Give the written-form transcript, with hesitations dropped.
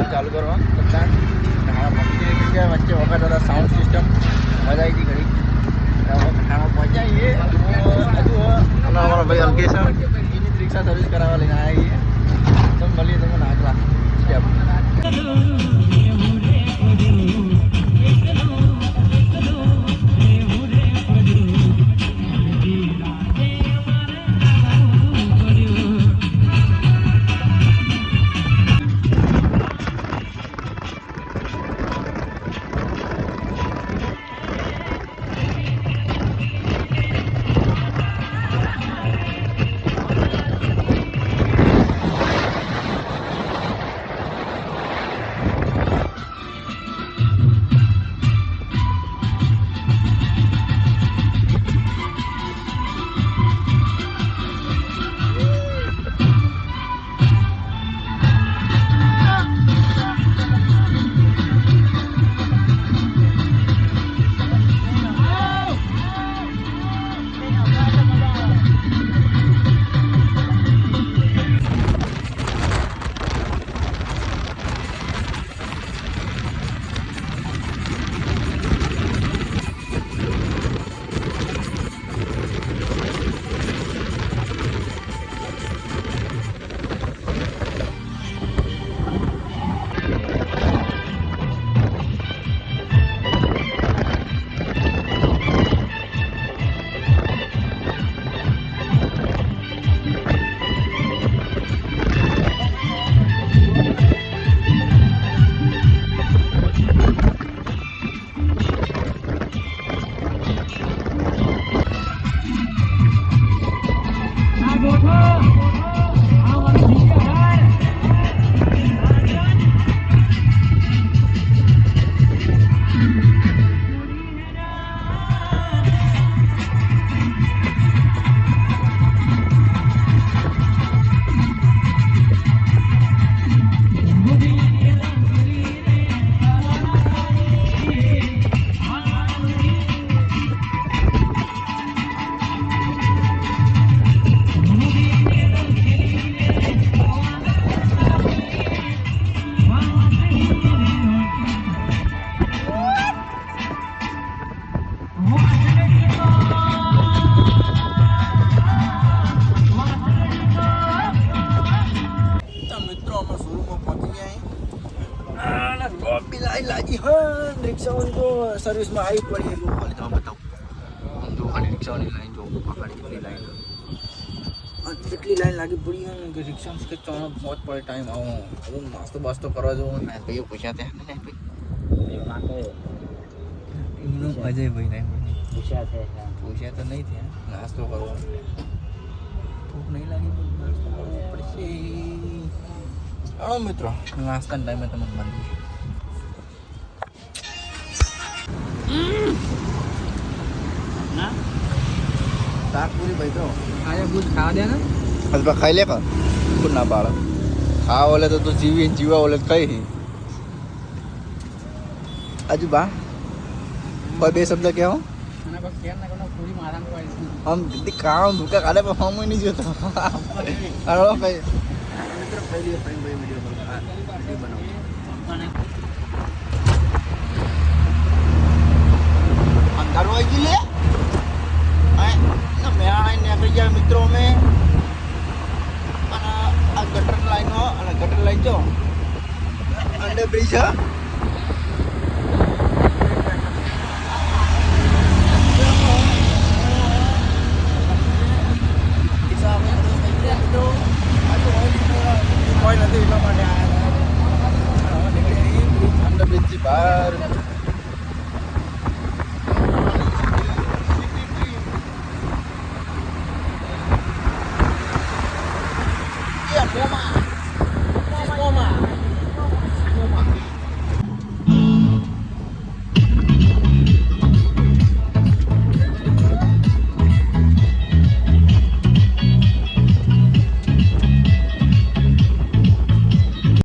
ચાલુ કરવા બધા પહોંચી જગ્યાએ વચ્ચે વખત હતા સાઉન્ડ સિસ્ટમ મજા આવી હતી ઘડી ખાણા પહોંચ્યા હજુ અમારા ભાઈ અંકેશ એની રિક્ષા સર્વિસ કરાવવા લઈને આવ્યા છીએ તમે મળીએ તમે નાખલા સ્ટેપ રિક્ષાઓની તો સર્વિસમાં આવી પડી એટલું ખાલી તમે બતાવું જો ખાલી રિક્ષાઓની લાઈન જો ખાલી કેટલી લાઈન લાગી પડી ને કે રિક્ષા કે ચાલો પહોંચ પડે ટાઈમ આવો હું નાસ્તો બાસ્તો કરવા જવું ને ભાઈઓ પૂછ્યા ત્યાં ને ભાઈ એમનો અજયભાઈ નહીં પૂછ્યા તો નહીં થયા નાસ્તો કરવો ભૂખ નહીં લાગી પણ નાસ્તો કરવો પડશે ચાલો મિત્રો નાસ્તાના ટાઈમે તમને મળીએ શાક પૂરી ભાઈ તો આજે બુજ ખાવા દે ને બસ ખાઈ લે કા કોણ ના પાડે ખાવા ઓલે તો તું જીવા ઓલે કઈ હજુ બા કોઈ બે શબ્દ કહેવો આમ દીદી કામ ભૂકા કાઢે પણ હમ નહીં જોતો અરે ભાઈ મિત્રો ખાઈ લઈએ ભાઈ વિડીયો બનાવો અંદર હોય ગઈ લે મેળા નીકળી જાય મિત્રો અમે અને આ ગટર લાઈન જો અંડર બ્રિજ